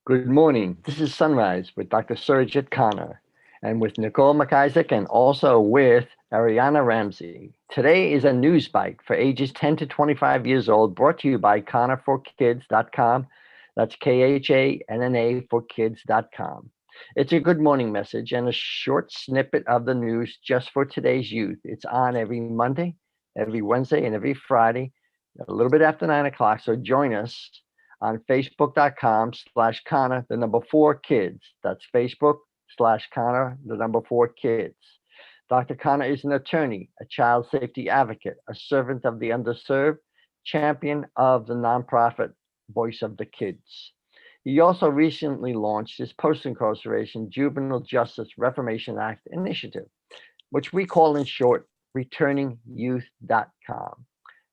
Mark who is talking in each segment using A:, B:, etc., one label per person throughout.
A: Good morning. This is Sunrise with Dr. Surajit Khann and with Nicole McIsaac and also with Ariana Ramsey. Today is a Newsbite for ages 10 to 25 years old brought to you by KhannaForKids.com. That's KHANNA for kids.com. It's a good morning message and a short snippet of the news just for today's youth. It's on every Monday, every Wednesday, and every Friday, a little bit after 9 o'clock. So join us on facebook.com/Khanna, the number 4 kids. That's Facebook/Khanna, the number 4 kids. Dr. Khanna is an attorney, a child safety advocate, a servant of the underserved, champion of the nonprofit Voice of the Kids. He also recently launched his post-incarceration Juvenile Justice Reformation Act initiative, which we call in short returningyouth.com.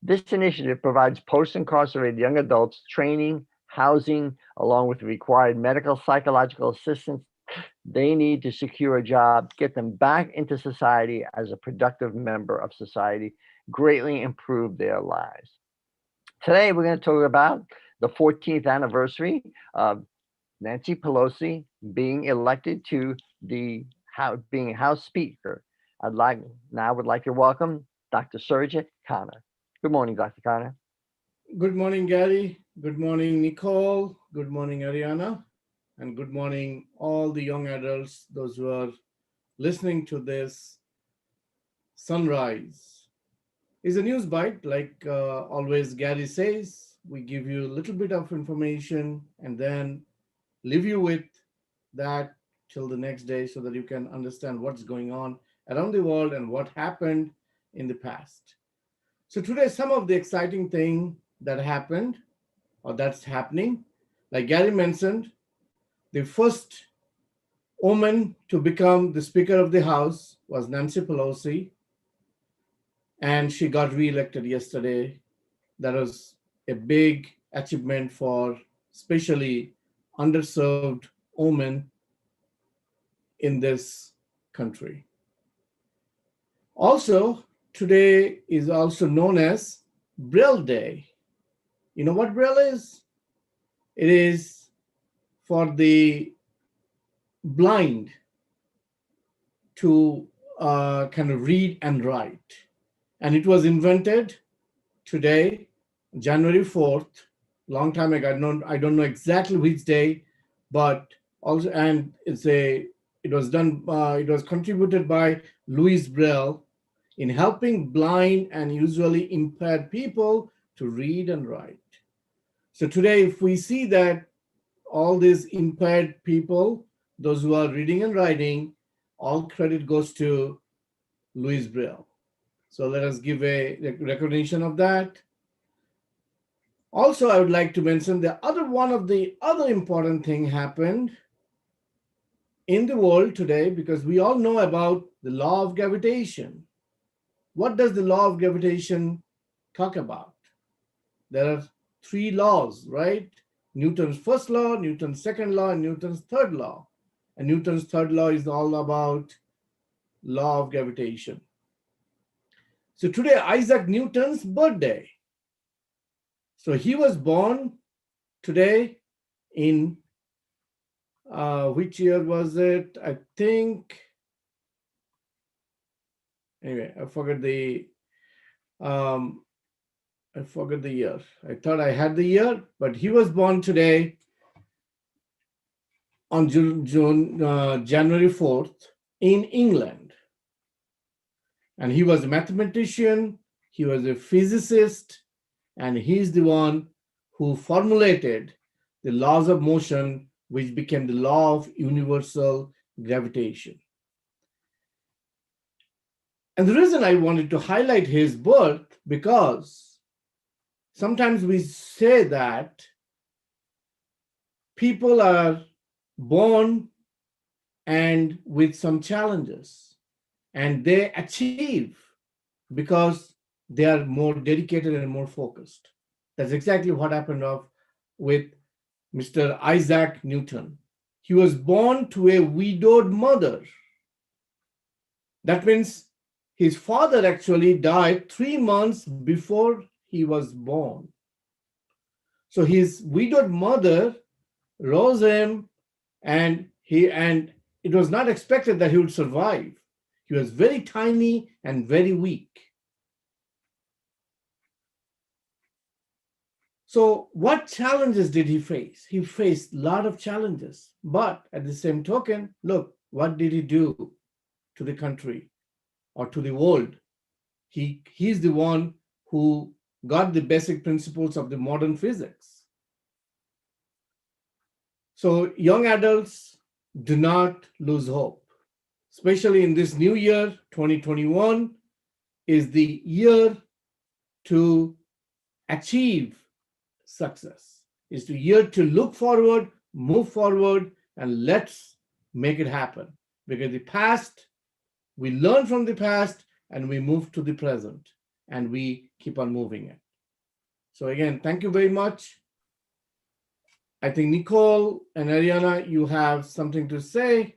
A: This initiative provides post-incarcerated young adults training, housing, along with required medical, psychological assistance they need to secure a job, get them back into society as a productive member of society, greatly improve their lives. Today, we're going to talk about the 14th anniversary of Nancy Pelosi being elected to the House, being House Speaker. Would like to welcome Dr. Surajit Khann. Good morning, Dr. Khann.
B: Good morning, Gary. Good morning, Nicole. Good morning, Ariana. And good morning, all the young adults, those who are listening to this. Sunrise is a news bite. Like always, Gary says, we give you a little bit of information and then leave you with that till the next day so that you can understand what's going on around the world and what happened in the past. So today, some of the exciting thing that happened or that's happening, like Gary mentioned, the first woman to become the Speaker of the House was Nancy Pelosi, and she got reelected yesterday. That was a big achievement for especially underserved women in this country. Also, today is also known as Braille Day. You know what Braille is? It is for the blind to kind of read and write. And it was invented today, January 4th, long time ago. I don't know exactly which day, but also, and it was contributed by Louis Braille in helping blind and usually impaired people to read and write. So today, if we see that all these impaired people, those who are reading and writing, all credit goes to Louis Braille. So let us give a recognition of that. Also, I would like to mention one of the other important thing happened in the world today, because we all know about the law of gravitation. What does the law of gravitation talk about? There are 3 laws, right? Newton's first law, Newton's second law, and Newton's third law. And Newton's third law is all about law of gravitation. So today, Isaac Newton's birthday. So he was born today in, which year was it? I think, anyway, I forgot the year. I thought I had the year, but he was born today on January 4th in England. And he was a mathematician, he was a physicist, and he's the one who formulated the laws of motion, which became the law of universal gravitation. And the reason I wanted to highlight his birth, because sometimes we say that people are born and with some challenges, and they achieve because they are more dedicated and more focused. That's exactly what happened with Mr. Isaac Newton. He was born to a widowed mother. That means his father actually died 3 months before he was born. So his widowed mother rose him, and it was not expected that he would survive. He was very tiny and very weak. So what challenges did he face? He faced a lot of challenges. But at the same token, look, what did he do to the country or to the world? He's the one who got the basic principles of the modern physics. So young adults, do not lose hope, especially in this new year. 2021 is the year to achieve success. It's the year to look forward, move forward, and let's make it happen. Because the past, we learn from the past and we move to the present and we keep on moving it. So again, thank you very much. I think Nicole and Ariana, you have something to say.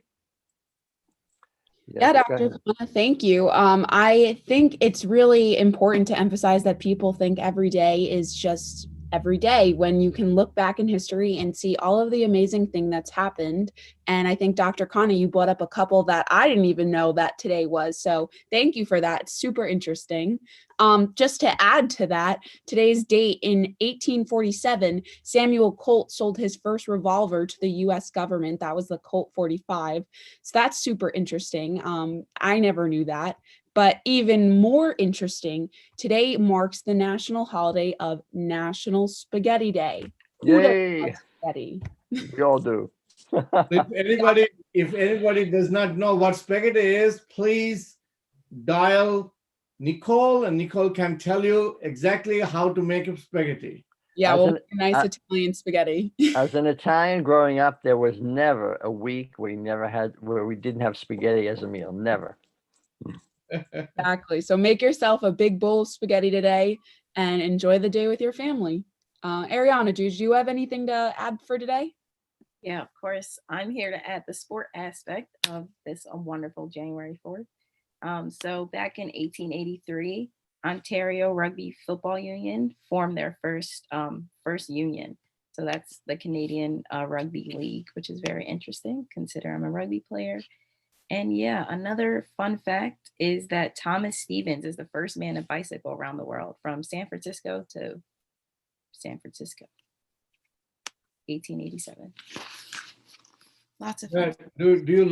C: Yeah, Dr. Khanna, thank you. I think it's really important to emphasize that people think every day is just every day, when you can look back in history and see all of the amazing thing that's happened. And I think Dr. Khanna, you brought up a couple that I didn't even know that today was. So thank you for that. It's super interesting. Just to add to that, today's date in 1847, Samuel Colt sold his first revolver to the US government. That was the Colt 45. So that's super interesting. I never knew that. But even more interesting, today marks the national holiday of National Spaghetti Day. Who doesn't love spaghetti?
A: We all do.
B: If anybody does not know what spaghetti is, please dial Nicole, and Nicole can tell you exactly how to make a spaghetti.
C: Yeah, well, nice Italian spaghetti.
A: As an Italian growing up, there was never a week where we didn't have spaghetti as a meal. Never.
C: Exactly. So make yourself a big bowl of spaghetti today and enjoy the day with your family. Ariana, do you have anything to add for today?
D: Yeah, of course. I'm here to add the sport aspect of this wonderful January 4th. So back in 1883, Ontario Rugby Football Union formed their first union. So that's the Canadian Rugby League, which is very interesting, consider I'm a rugby player. And yeah, another fun fact is that Thomas Stevens is the first man to bicycle around the world from San Francisco to San Francisco, 1887. Lots of fun.
B: Do you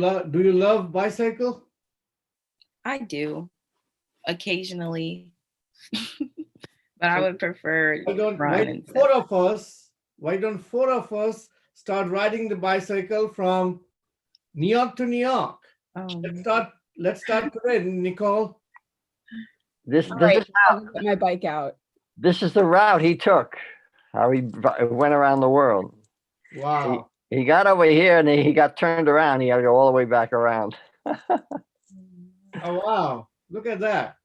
B: love bicycle?
D: I do, occasionally, but I would prefer
B: Why don't four of us start riding the bicycle from New York to New York? Let's start today, Nicole.
C: I'll get my bike out.
A: This is the route he took. How he went around the world.
B: Wow.
A: He got over here and he got turned around. He had to go all the way back around.
B: Oh, wow. Look at that.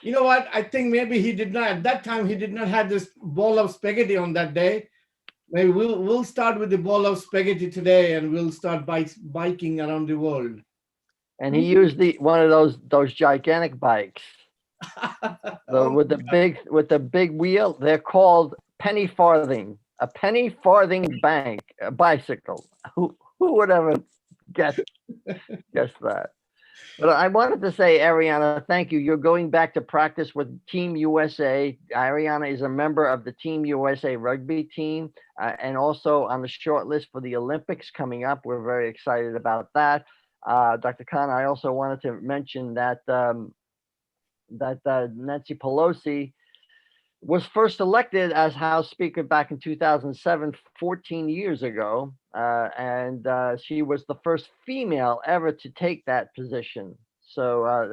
B: You know what? I think maybe he did not, at that time, he did not have this bowl of spaghetti on that day. Maybe we'll start with the bowl of spaghetti today and we'll start biking around the world.
A: And he used one of those gigantic bikes. With the big wheel. They're called penny farthing. A penny farthing bicycle. Who would ever guess that? But I wanted to say, Ariana, thank you. You're going back to practice with Team USA. Ariana is a member of the Team USA rugby team and also on the short list for the Olympics coming up. We're very excited about that. Dr. Khann, I also wanted to mention that Nancy Pelosi was first elected as House Speaker back in 2007, 14 years ago. And she was the first female ever to take that position. So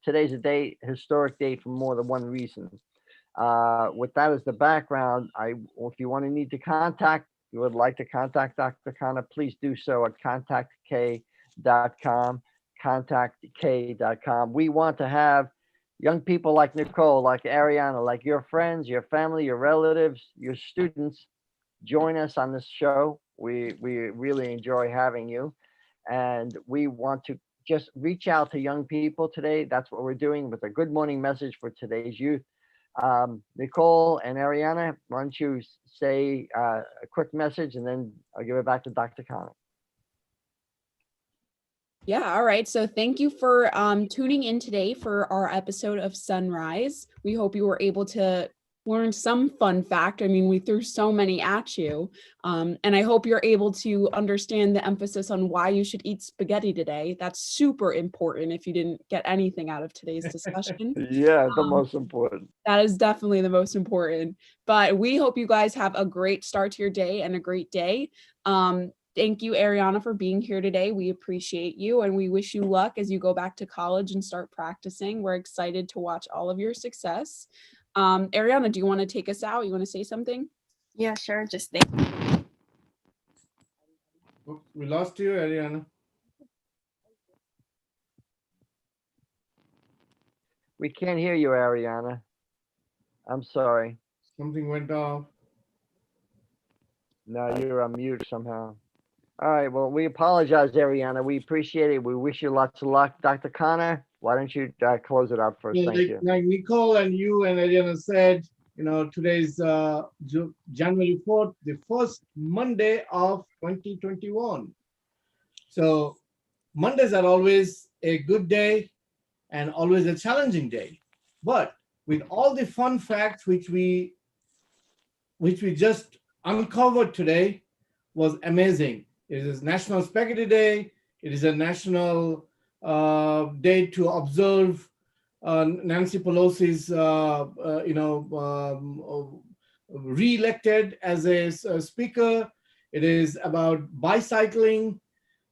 A: today's a historic day for more than one reason. With that as the background, if you would like to contact Dr. Khanna, please do so at contactk.com, contactk.com. We want to have young people like Nicole, like Ariana, like your friends, your family, your relatives, your students join us on this show. We really enjoy having you. And we want to just reach out to young people today. That's what we're doing with a good morning message for today's youth. Nicole and Ariana, why don't you say a quick message, and then I'll give it back to Dr. Khann.
C: Yeah, all right. So thank you for tuning in today for our episode of Sunrise. We hope you were able to learn some fun fact. I mean, we threw so many at you. And I hope you're able to understand the emphasis on why you should eat spaghetti today. That's super important if you didn't get anything out of today's discussion.
A: Yeah, the most important.
C: That is definitely the most important. But we hope you guys have a great start to your day and a great day. Thank you, Ariana, for being here today. We appreciate you, and we wish you luck as you go back to college and start practicing. We're excited to watch all of your success. Ariana, do you want to take us out? You want to say something?
D: Yeah, sure. Just thank you.
B: Oops, we lost you, Ariana.
A: We can't hear you, Ariana. I'm sorry.
B: Something went off.
A: No, you're on mute somehow. All right. Well, we apologize, Ariana. We appreciate it. We wish you lots of luck. Dr. Connor, why don't you close it up for us?
B: Yeah,
A: Thank you.
B: like Nicole and you and Ariana said, today's January 4th, the first Monday of 2021. So Mondays are always a good day and always a challenging day. But with all the fun facts which we just uncovered today was amazing. It is National Spaghetti Day. It is a national day to observe Nancy Pelosi's, re-elected as a speaker. It is about bicycling.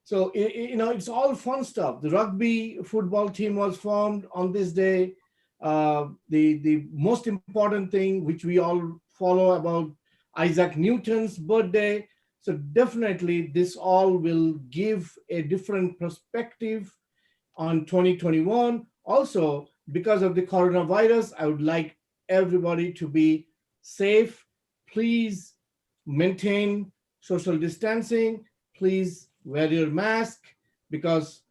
B: So, it's all fun stuff. The rugby football team was formed on this day. The most important thing which we all follow about Isaac Newton's birthday. So definitely this all will give a different perspective on 2021. Also, because of the coronavirus, I would like everybody to be safe. Please maintain social distancing. Please wear your mask, because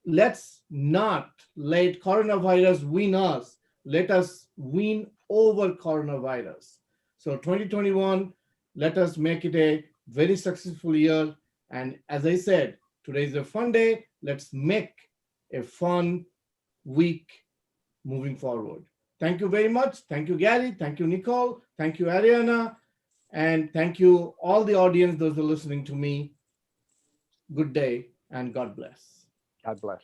B: let's not let coronavirus win us. Let us win over coronavirus. So 2021, let us make it a very successful year. And as I said, today is a fun day. Let's make a fun week moving forward. Thank you very much. Thank you, Gary. Thank you, Nicole. Thank you, Ariana. And thank you, all the audience, those who are listening to me. Good day and God bless.
A: God bless.